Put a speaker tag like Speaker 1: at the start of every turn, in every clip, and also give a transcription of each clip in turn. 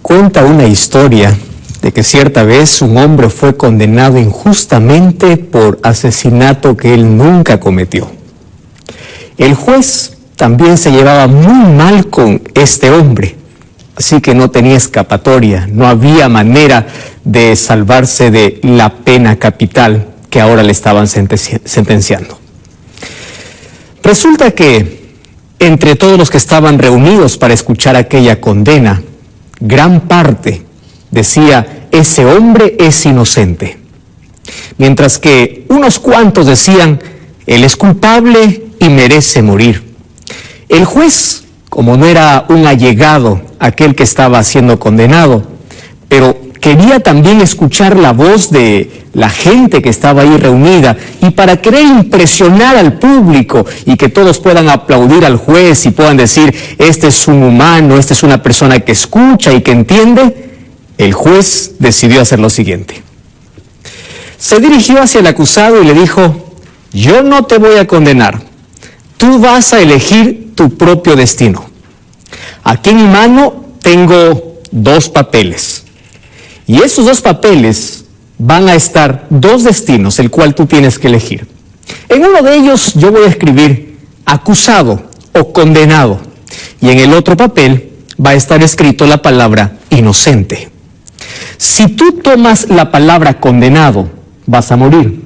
Speaker 1: Cuenta una historia de que cierta vez un hombre fue condenado injustamente por asesinato que él nunca cometió. El juez también se llevaba muy mal con este hombre, así que no tenía escapatoria, no había manera de salvarse de la pena capital que ahora le estaban sentenciando. Resulta que entre todos los que estaban reunidos para escuchar aquella condena, gran parte decía, ese hombre es inocente. Mientras que unos cuantos decían, él es culpable y merece morir. El juez, como no era un allegado aquel que estaba siendo condenado, pero quería también escuchar la voz de la gente que estaba ahí reunida, y para querer impresionar al público y que todos puedan aplaudir al juez y puedan decir, este es un humano, esta es una persona que escucha y que entiende, el juez decidió hacer lo siguiente. Se dirigió hacia el acusado y le dijo, yo no te voy a condenar, tú vas a elegir tu propio destino. Aquí en mi mano tengo 2 papeles, y esos 2 papeles van a estar 2 destinos, el cual tú tienes que elegir. En uno de ellos yo voy a escribir acusado o condenado, y en el otro papel va a estar escrito la palabra inocente. Si tú tomas la palabra condenado, vas a morir.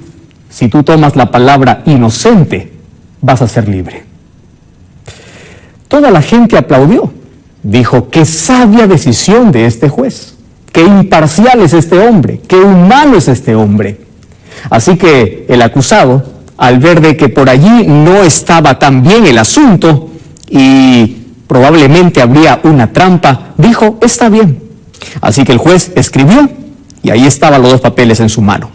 Speaker 1: Si tú tomas la palabra inocente, vas a ser libre. Toda la gente aplaudió. Dijo, qué sabia decisión de este juez. Qué imparcial es este hombre, qué humano es este hombre. Así que el acusado, al ver de que por allí no estaba tan bien el asunto y probablemente habría una trampa, dijo, está bien. Así que el juez escribió y ahí estaban los 2 papeles en su mano.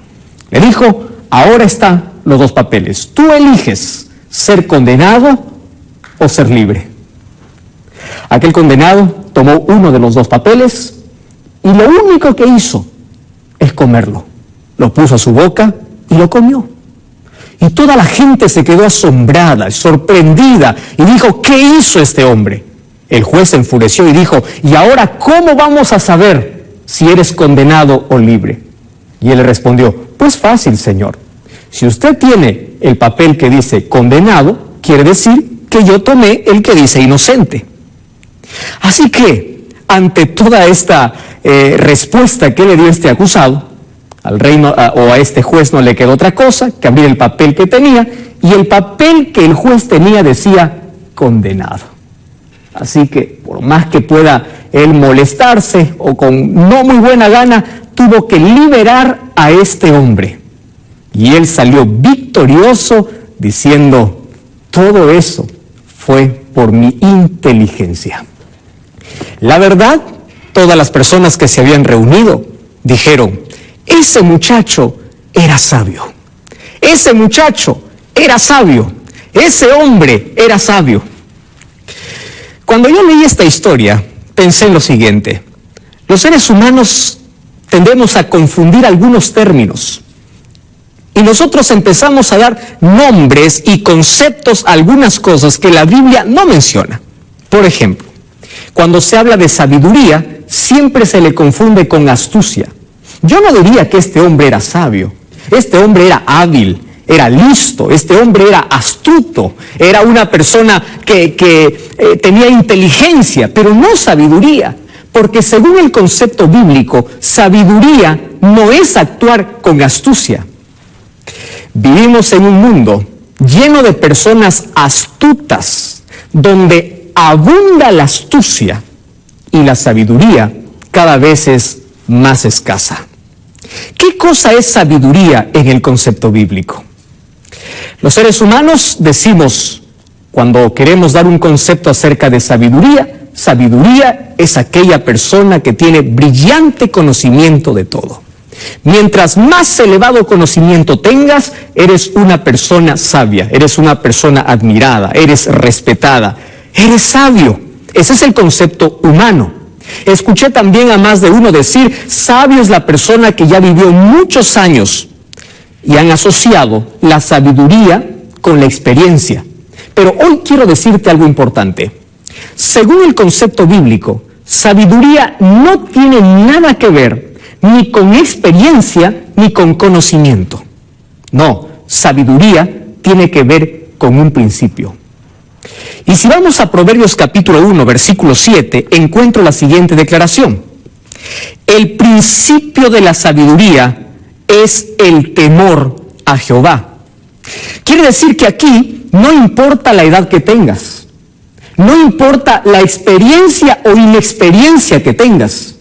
Speaker 1: Le dijo, ahora están los 2 papeles. Tú eliges ser condenado o ser libre. Aquel condenado tomó uno de los 2 papeles y lo único que hizo es comerlo. Lo puso a su boca y lo comió. Y toda la gente se quedó asombrada, sorprendida, y dijo, ¿qué hizo este hombre? El juez se enfureció y dijo, ¿y ahora cómo vamos a saber si eres condenado o libre? Y él le respondió, pues fácil, señor. Si usted tiene el papel que dice condenado, quiere decir que yo tomé el que dice inocente. Así que, ante toda esta respuesta que le dio este acusado, al reino o a este juez no le quedó otra cosa que abrir el papel que tenía, y el papel que el juez tenía decía condenado. Así que, por más que pueda él molestarse o con no muy buena gana, tuvo que liberar a este hombre. Y él salió victorioso diciendo, todo eso fue por mi inteligencia. La verdad, todas las personas que se habían reunido dijeron, ese muchacho era sabio. Ese muchacho era sabio. Ese hombre era sabio. Cuando yo leí esta historia, pensé en lo siguiente. Los seres humanos tendemos a confundir algunos términos. Y nosotros empezamos a dar nombres y conceptos a algunas cosas que la Biblia no menciona. Por ejemplo, cuando se habla de sabiduría, siempre se le confunde con astucia. Yo no diría que este hombre era sabio. Este hombre era hábil, era listo, este hombre era astuto, era una persona que tenía inteligencia, pero no sabiduría. Porque según el concepto bíblico, sabiduría no es actuar con astucia. Vivimos en un mundo lleno de personas astutas, donde abunda la astucia y la sabiduría cada vez es más escasa. ¿Qué cosa es sabiduría en el concepto bíblico? Los seres humanos decimos, cuando queremos dar un concepto acerca de sabiduría, sabiduría es aquella persona que tiene brillante conocimiento de todo. Mientras más elevado conocimiento tengas, eres una persona sabia, eres una persona admirada, eres respetada, eres sabio. Ese es el concepto humano. Escuché también a más de uno decir, sabio es la persona que ya vivió muchos años, y han asociado la sabiduría con la experiencia. Pero hoy quiero decirte algo importante. Según el concepto bíblico, sabiduría no tiene nada que ver ni con experiencia ni con conocimiento. No, sabiduría tiene que ver con un principio. Y si vamos a Proverbios capítulo 1, versículo 7, encuentro la siguiente declaración. El principio de la sabiduría es el temor a Jehová. Quiere decir que aquí no importa la edad que tengas, no importa la experiencia o inexperiencia que tengas,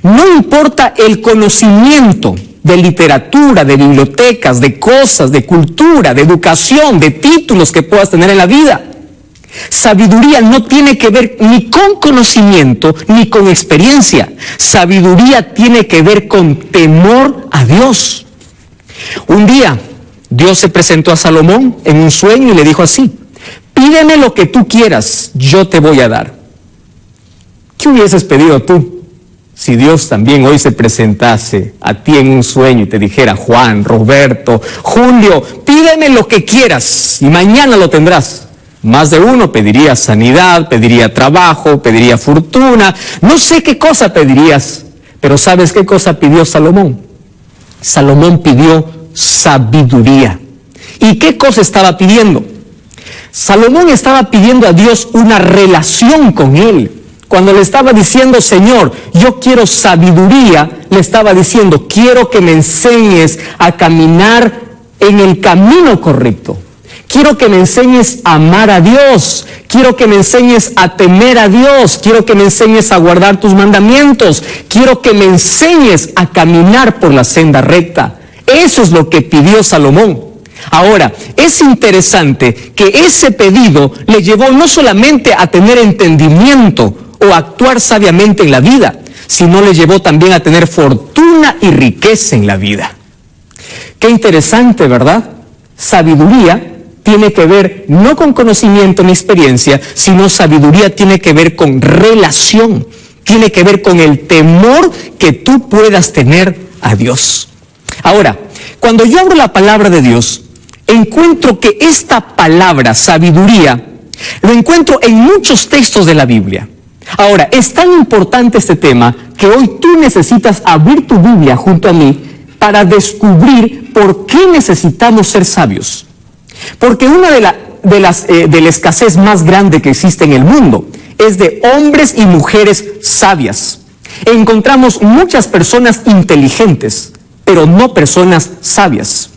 Speaker 1: no importa el conocimiento de literatura, de bibliotecas, de cosas, de cultura, de educación, de títulos que puedas tener en la vida. Sabiduría no tiene que ver ni con conocimiento ni con experiencia. Sabiduría tiene que ver con temor a Dios. Un día, Dios se presentó a Salomón en un sueño y le dijo así: pídeme lo que tú quieras, yo te voy a dar. ¿Qué hubieses pedido tú si Dios también hoy se presentase a ti en un sueño y te dijera: Juan, Roberto, Julio, pídeme lo que quieras y mañana lo tendrás? Más de uno pediría sanidad, pediría trabajo, pediría fortuna, no sé qué cosa pedirías, pero ¿sabes qué cosa pidió Salomón? Salomón pidió sabiduría. ¿Y qué cosa estaba pidiendo? Salomón estaba pidiendo a Dios una relación con él. Cuando le estaba diciendo: Señor, yo quiero sabiduría, le estaba diciendo: quiero que me enseñes a caminar en el camino correcto. Quiero que me enseñes a amar a Dios. Quiero que me enseñes a temer a Dios. Quiero que me enseñes a guardar tus mandamientos. Quiero que me enseñes a caminar por la senda recta. Eso es lo que pidió Salomón. Ahora, es interesante que ese pedido le llevó no solamente a tener entendimiento o a actuar sabiamente en la vida, sino le llevó también a tener fortuna y riqueza en la vida. Qué interesante, ¿verdad? Sabiduría tiene que ver no con conocimiento ni experiencia, sino sabiduría tiene que ver con relación, tiene que ver con el temor que tú puedas tener a Dios. Ahora, cuando yo abro la palabra de Dios, encuentro que esta palabra, sabiduría, lo encuentro en muchos textos de la Biblia. Ahora, es tan importante este tema que hoy tú necesitas abrir tu Biblia junto a mí para descubrir por qué necesitamos ser sabios. Porque una de la escasez más grande que existe en el mundo es de hombres y mujeres sabias. Encontramos muchas personas inteligentes, pero no personas sabias.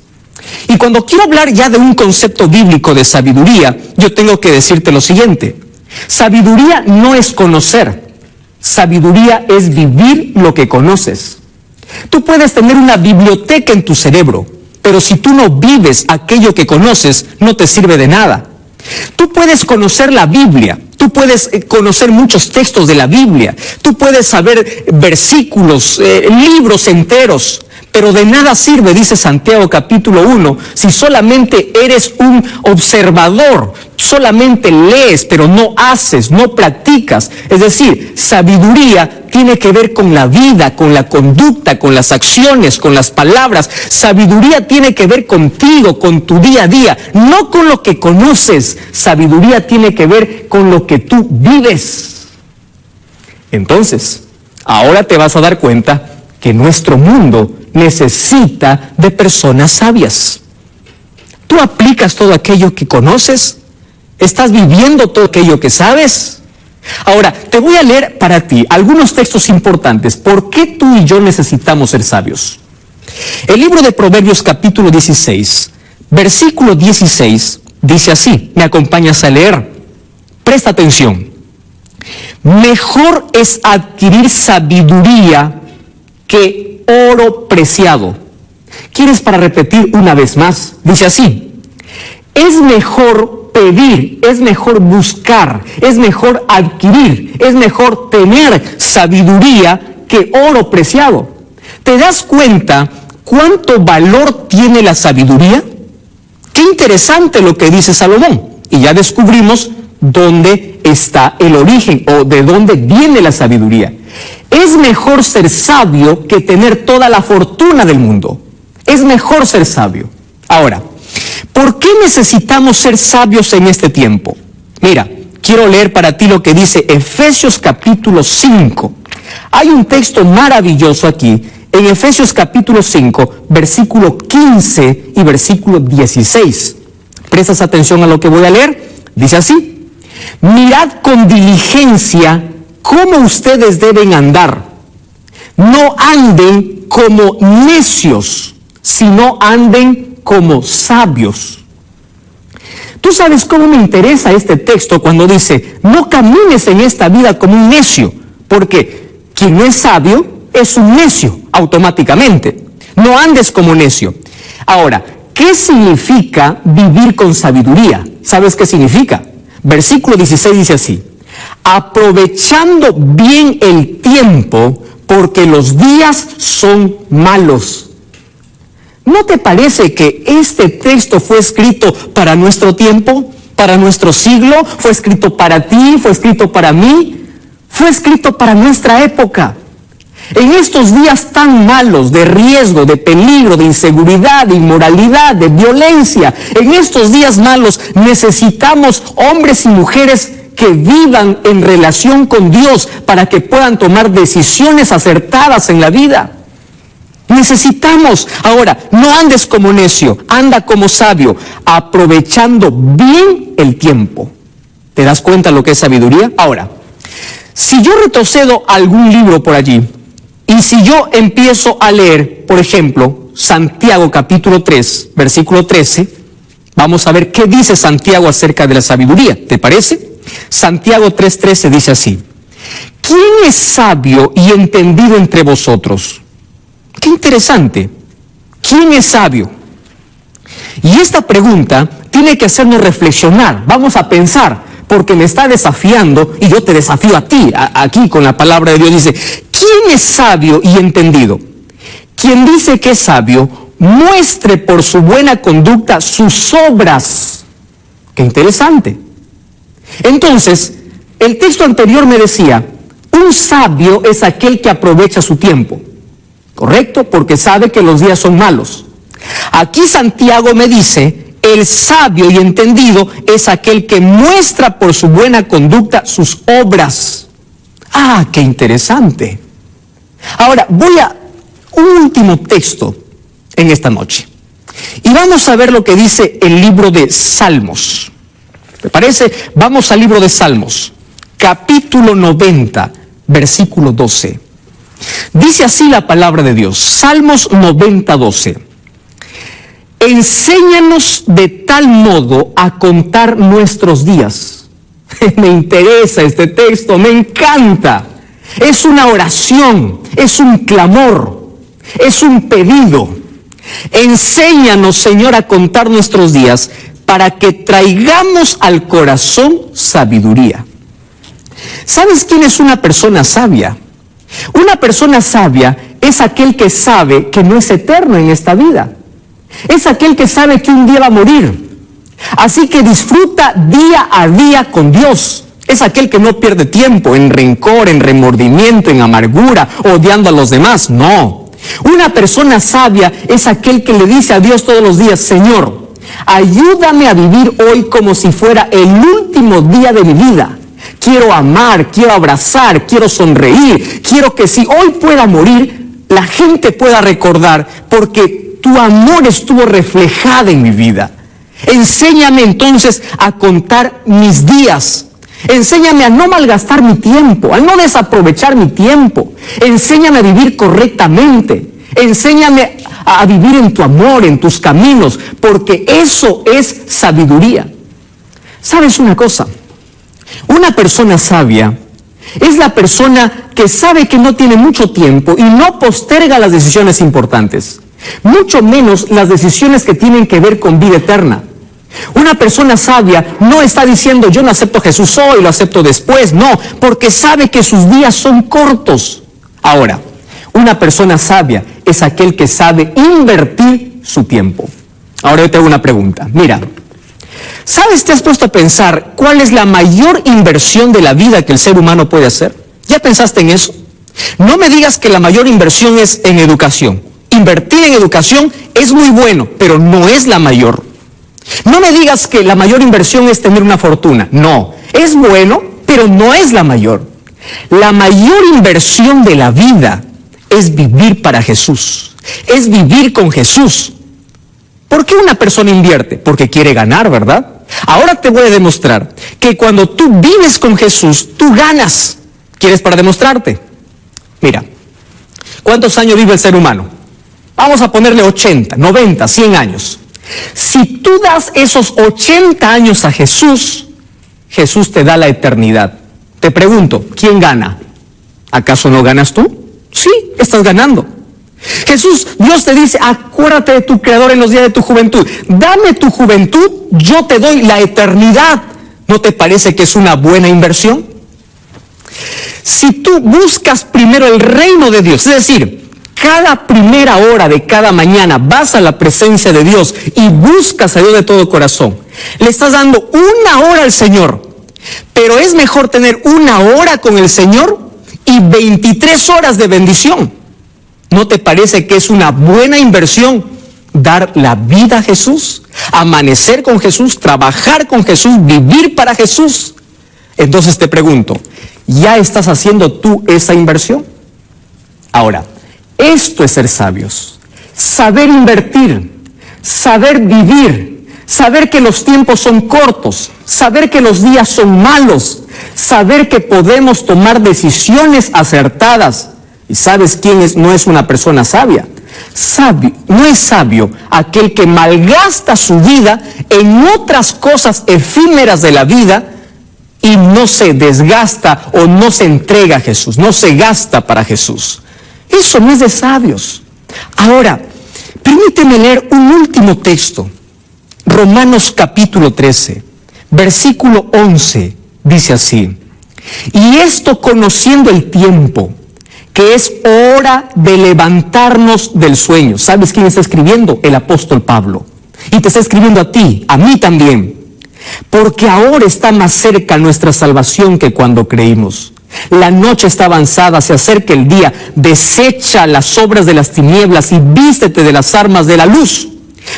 Speaker 1: Y cuando quiero hablar ya de un concepto bíblico de sabiduría, yo tengo que decirte lo siguiente: sabiduría no es conocer, sabiduría es vivir lo que conoces. Tú puedes tener una biblioteca en tu cerebro, pero si tú no vives aquello que conoces, no te sirve de nada. Tú puedes conocer la Biblia, tú puedes conocer muchos textos de la Biblia, tú puedes saber versículos, libros enteros, pero de nada sirve, dice Santiago capítulo 1, si solamente eres un observador, solamente lees, pero no haces, no practicas. Es decir, sabiduría tiene que ver con la vida, con la conducta, con las acciones, con las palabras. Sabiduría tiene que ver contigo, con tu día a día, no con lo que conoces. Sabiduría tiene que ver con lo que tú vives. Entonces, ahora te vas a dar cuenta que nuestro mundo necesita de personas sabias. ¿Tú aplicas todo aquello que conoces? ¿Estás viviendo todo aquello que sabes? Ahora, te voy a leer para ti algunos textos importantes. ¿Por qué tú y yo necesitamos ser sabios? El libro de Proverbios capítulo 16, versículo 16, dice así. ¿Me acompañas a leer? Presta atención. Mejor es adquirir sabiduría que oro preciado. ¿Quieres para repetir una vez más? Dice así: es mejor pedir, es mejor buscar, es mejor adquirir, es mejor tener sabiduría que oro preciado. ¿Te das cuenta cuánto valor tiene la sabiduría? Qué interesante lo que dice Salomón. Y ya descubrimos dónde está el origen o de dónde viene la sabiduría. Es mejor ser sabio que tener toda la fortuna del mundo. Es mejor ser sabio. Ahora, ¿por qué necesitamos ser sabios en este tiempo? Mira, quiero leer para ti lo que dice Efesios capítulo 5. Hay un texto maravilloso aquí, en Efesios capítulo 5, versículo 15 y versículo 16. ¿Prestas atención a lo que voy a leer? Dice así: mirad con diligencia cómo ustedes deben andar. No anden como necios, sino anden como sabios. Tú sabes cómo me interesa este texto cuando dice, no camines en esta vida como un necio, porque quien no es sabio es un necio automáticamente. No andes como necio. Ahora, ¿qué significa vivir con sabiduría? ¿Sabes qué significa? Versículo 16 dice así: aprovechando bien el tiempo, porque los días son malos. ¿No te parece que este texto fue escrito para nuestro tiempo, para nuestro siglo? ¿Fue escrito para ti? ¿Fue escrito para mí? Fue escrito para nuestra época. En estos días tan malos, de riesgo, de peligro, de inseguridad, de inmoralidad, de violencia, en estos días malos necesitamos hombres y mujeres que vivan en relación con Dios para que puedan tomar decisiones acertadas en la vida. Necesitamos. Ahora, no andes como necio, anda como sabio, aprovechando bien el tiempo. ¿Te das cuenta lo que es sabiduría? Ahora, si yo retrocedo algún libro por allí, y si yo empiezo a leer, por ejemplo, Santiago capítulo 3, versículo 13, vamos a ver qué dice Santiago acerca de la sabiduría. ¿Te parece? Santiago 3:13 dice así: ¿quién es sabio y entendido entre vosotros? Qué interesante. ¿Quién es sabio? Y esta pregunta tiene que hacernos reflexionar. Vamos a pensar, porque me está desafiando y yo te desafío a ti. Aquí con la palabra de Dios dice, ¿quién es sabio y entendido? Quien dice que es sabio, muestre por su buena conducta sus obras. Qué interesante. Entonces, el texto anterior me decía, un sabio es aquel que aprovecha su tiempo. ¿Correcto? Porque sabe que los días son malos. Aquí Santiago me dice, el sabio y entendido es aquel que muestra por su buena conducta sus obras. ¡Ah, qué interesante! Ahora, voy a un último texto en esta noche. Y vamos a ver lo que dice el libro de Salmos. ¿Te parece? Vamos al libro de Salmos, capítulo 90, versículo 12. Dice así la palabra de Dios, Salmos 90, 12. Enséñanos de tal modo a contar nuestros días. Me interesa este texto, me encanta. Es una oración, es un clamor, es un pedido. Enséñanos, Señor, a contar nuestros días para que traigamos al corazón sabiduría. ¿Sabes quién es una persona sabia? Una persona sabia es aquel que sabe que no es eterno en esta vida. Es aquel que sabe que un día va a morir. Así que disfruta día a día con Dios. Es aquel que no pierde tiempo en rencor, en remordimiento, en amargura, odiando a los demás. No. Una persona sabia es aquel que le dice a Dios todos los días, Señor, ayúdame a vivir hoy como si fuera el último día de mi vida. Quiero amar, quiero abrazar, quiero sonreír. Quiero que si hoy pueda morir, la gente pueda recordar, porque tu amor estuvo reflejado en mi vida. Enséñame entonces a contar mis días. Enséñame a no malgastar mi tiempo, a no desaprovechar mi tiempo. Enséñame a vivir correctamente. Enséñame a vivir en tu amor, en tus caminos, porque eso es sabiduría. ¿Sabes una cosa? Una persona sabia es la persona que sabe que no tiene mucho tiempo y no posterga las decisiones importantes, mucho menos las decisiones que tienen que ver con vida eterna. Una persona sabia no está diciendo yo no acepto a Jesús hoy, lo acepto después, no, porque sabe que sus días son cortos. Ahora, una persona sabia es aquel que sabe invertir su tiempo. Ahora yo te hago una pregunta, mira, ¿sabes? ¿Te has puesto a pensar cuál es la mayor inversión de la vida que el ser humano puede hacer? ¿Ya pensaste en eso? No me digas que la mayor inversión es en educación. Invertir en educación es muy bueno, pero no es la mayor. No me digas que la mayor inversión es tener una fortuna. No, es bueno, pero no es la mayor. La mayor inversión de la vida es vivir para Jesús, es vivir con Jesús. ¿Por qué una persona invierte? Porque quiere ganar, ¿verdad? Ahora te voy a demostrar que cuando tú vives con Jesús, tú ganas. ¿Quieres para demostrarte? Mira, ¿cuántos años vive el ser humano? Vamos a ponerle 80, 90, 100 años. Si tú das esos 80 años a Jesús, Jesús te da la eternidad. Te pregunto, ¿quién gana? ¿Acaso no ganas tú? Sí, estás ganando. Jesús, Dios te dice, acuérdate de tu Creador en los días de tu juventud. Dame tu juventud, yo te doy la eternidad. ¿No te parece que es una buena inversión? Si tú buscas primero el reino de Dios, es decir, cada primera hora de cada mañana vas a la presencia de Dios y buscas a Dios de todo corazón, le estás dando una hora al Señor. Pero es mejor tener una hora con el Señor y 23 horas de bendición. ¿No te parece que es una buena inversión dar la vida a Jesús, amanecer con Jesús, trabajar con Jesús, vivir para Jesús? Entonces te pregunto, ¿ya estás haciendo tú esa inversión? Ahora, esto es ser sabios, saber invertir, saber vivir, saber que los tiempos son cortos, saber que los días son malos, saber que podemos tomar decisiones acertadas. ¿Y sabes quién no es una persona sabia? Sabio, no es sabio aquel que malgasta su vida en otras cosas efímeras de la vida y no se desgasta o no se entrega a Jesús, no se gasta para Jesús. Eso no es de sabios. Ahora, permíteme leer un último texto. Romanos capítulo 13, versículo 11, dice así: y esto conociendo el tiempo, que es hora de levantarnos del sueño. ¿Sabes quién está escribiendo? El apóstol Pablo. Y te está escribiendo a ti, a mí también. Porque ahora está más cerca nuestra salvación que cuando creímos. La noche está avanzada, se acerca el día. Desecha las obras de las tinieblas y vístete de las armas de la luz.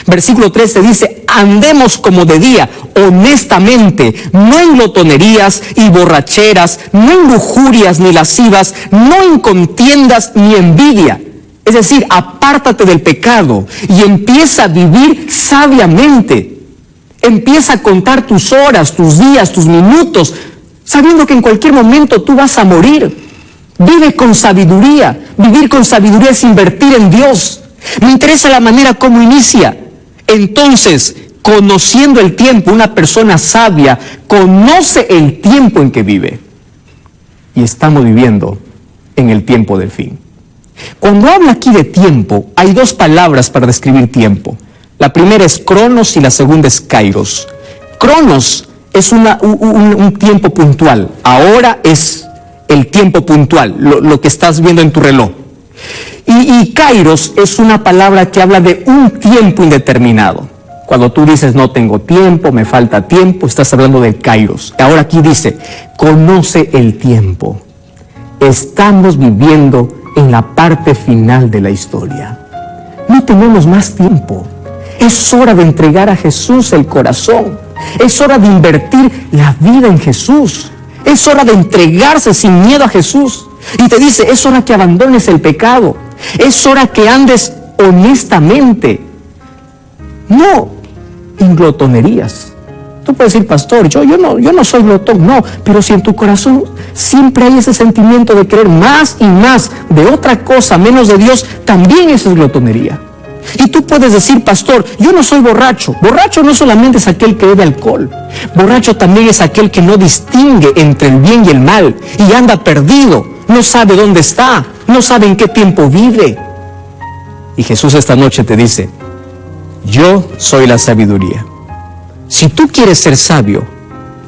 Speaker 1: Versículo 13 dice: andemos como de día, honestamente, no en glotonerías y borracheras, no en lujurias ni lascivas, no en contiendas ni envidia. Es decir, apártate del pecado y empieza a vivir sabiamente. Empieza a contar tus horas, tus días, tus minutos, sabiendo que en cualquier momento tú vas a morir. Vive con sabiduría. Vivir con sabiduría es invertir en Dios. Me interesa la manera como inicia. Entonces, conociendo el tiempo, una persona sabia conoce el tiempo en que vive. Y estamos viviendo en el tiempo del fin. Cuando habla aquí de tiempo, hay dos palabras para describir tiempo. La primera es cronos y la segunda es kairos. Cronos es un tiempo puntual. Ahora es el tiempo puntual, lo que estás viendo en tu reloj. Y kairos es una palabra que habla de un tiempo indeterminado. Cuando tú dices no tengo tiempo, me falta tiempo, estás hablando de kairos. Ahora aquí dice, conoce el tiempo. Estamos viviendo en la parte final de la historia. No tenemos más tiempo. Es hora de entregar a Jesús el corazón. Es hora de invertir la vida en Jesús. Es hora de entregarse sin miedo a Jesús. Y te dice, es hora que abandones el pecado. Es hora que andes honestamente. No en glotonerías. Tú puedes decir, pastor, yo no soy glotón. No, pero si en tu corazón siempre hay ese sentimiento de querer más y más de otra cosa, menos de Dios, también eso es glotonería. Y tú puedes decir, pastor, yo no soy borracho. Borracho no solamente es aquel que bebe alcohol. Borracho también es aquel que no distingue entre el bien y el mal y anda perdido. No sabe dónde está, no sabe en qué tiempo vive. Y Jesús esta noche te dice, yo soy la sabiduría. Si tú quieres ser sabio,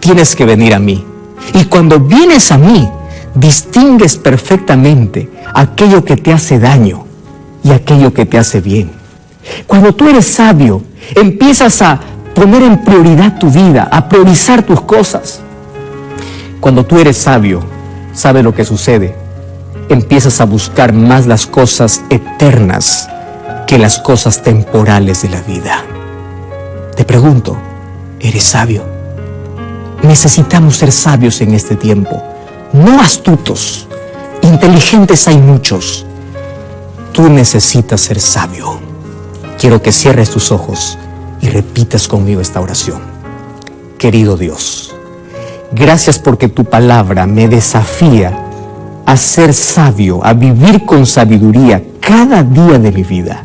Speaker 1: tienes que venir a mí. Y cuando vienes a mí, distingues perfectamente aquello que te hace daño y aquello que te hace bien. Cuando tú eres sabio, empiezas a poner en prioridad tu vida, a priorizar tus cosas. Cuando tú eres sabio, ¿sabe lo que sucede? Empiezas a buscar más las cosas eternas que las cosas temporales de la vida. Te pregunto, ¿eres sabio? Necesitamos ser sabios en este tiempo, no astutos. Inteligentes hay muchos. Tú necesitas ser sabio. Quiero que cierres tus ojos y repitas conmigo esta oración. Querido Dios, gracias porque tu palabra me desafía a ser sabio, a vivir con sabiduría cada día de mi vida.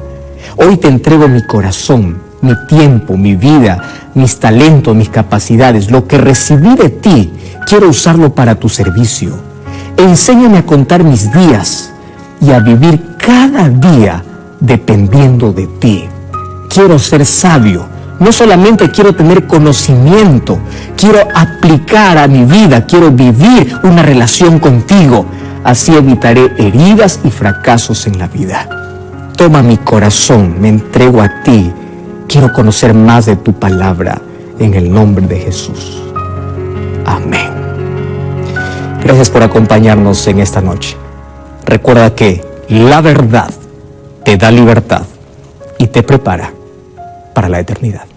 Speaker 1: Hoy te entrego mi corazón, mi tiempo, mi vida, mis talentos, mis capacidades. Lo que recibí de ti, quiero usarlo para tu servicio. Enséñame a contar mis días y a vivir cada día dependiendo de ti. Quiero ser sabio. No solamente quiero tener conocimiento, quiero aplicar a mi vida, quiero vivir una relación contigo. Así evitaré heridas y fracasos en la vida. Toma mi corazón, me entrego a ti. Quiero conocer más de tu palabra en el nombre de Jesús. Amén. Gracias por acompañarnos en esta noche. Recuerda que la verdad te da libertad y te prepara para la eternidad.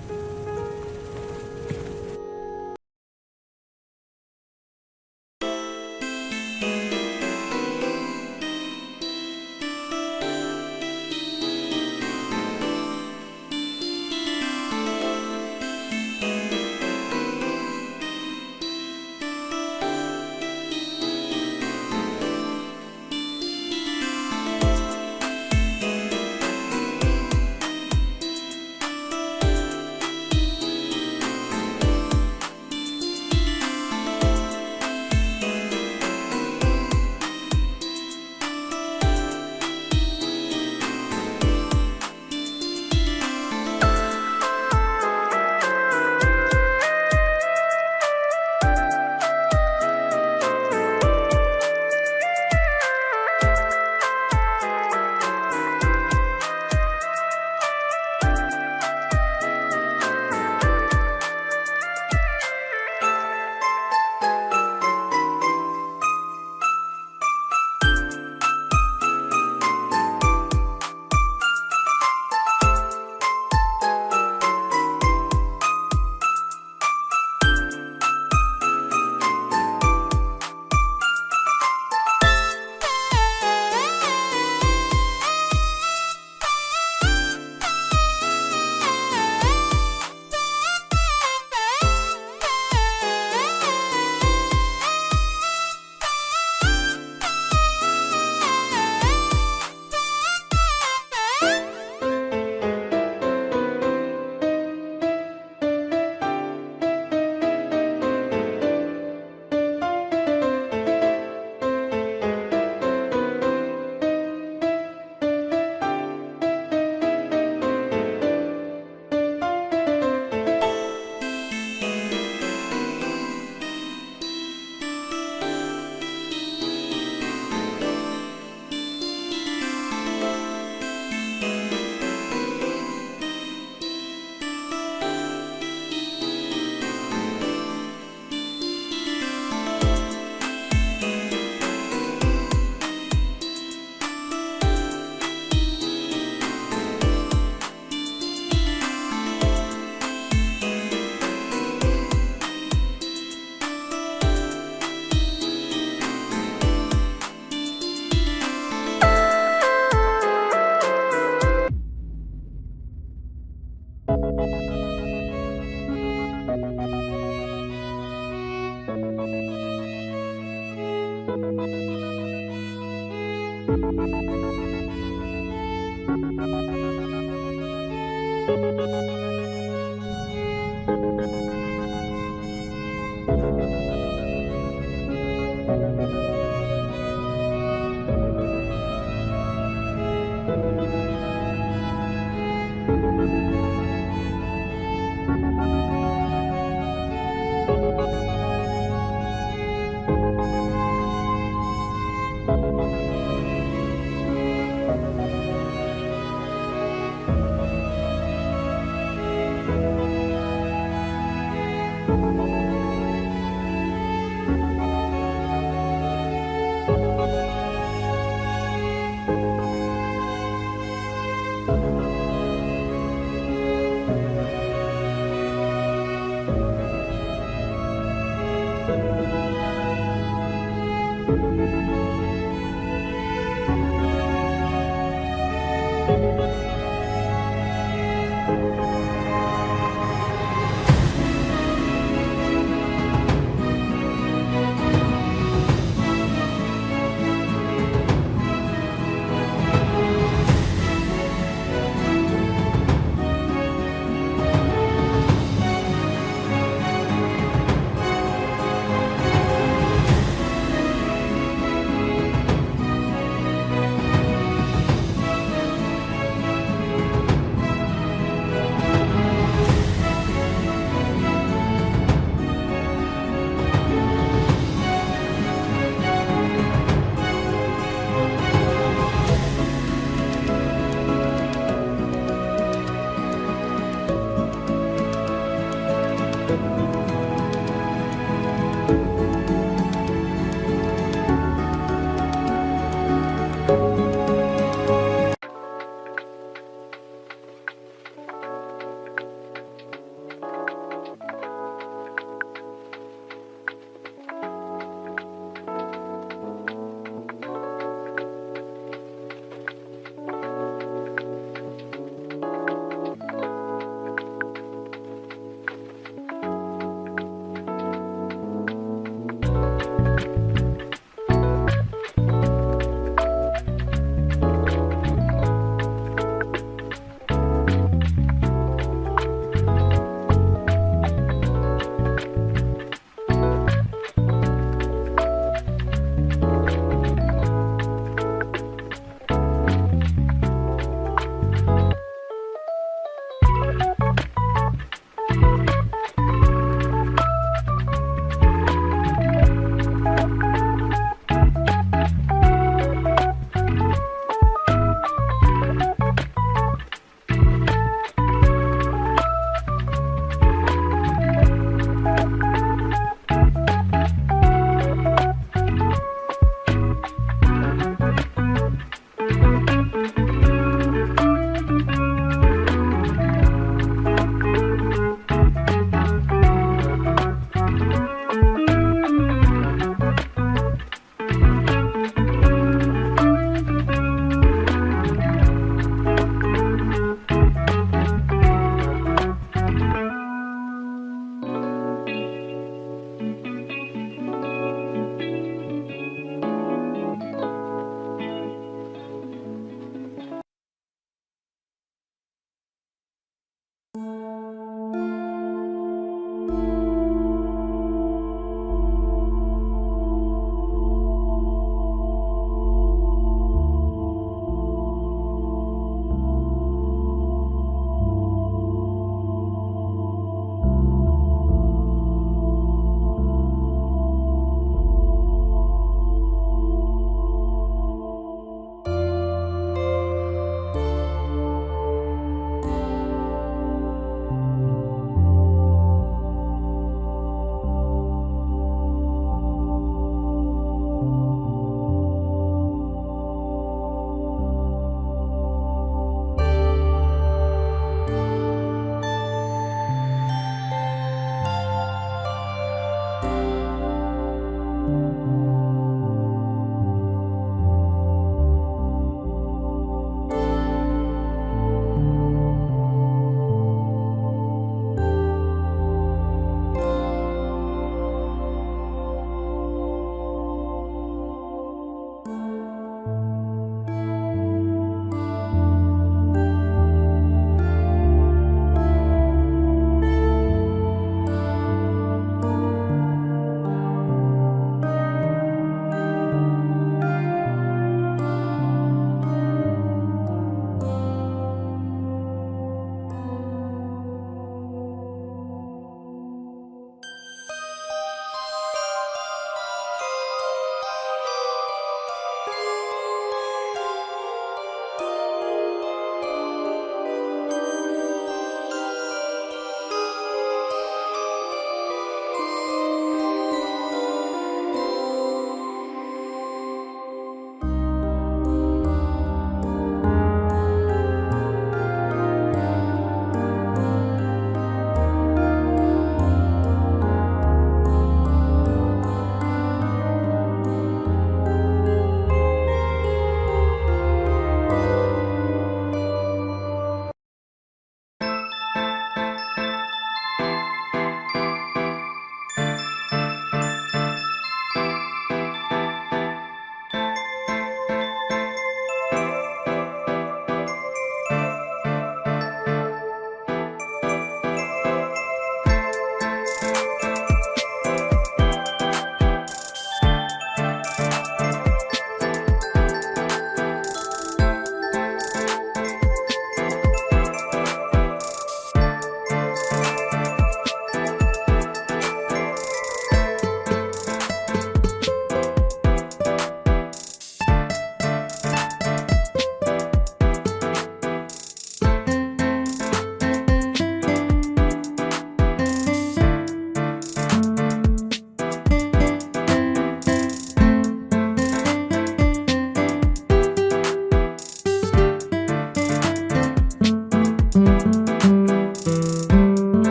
Speaker 2: Música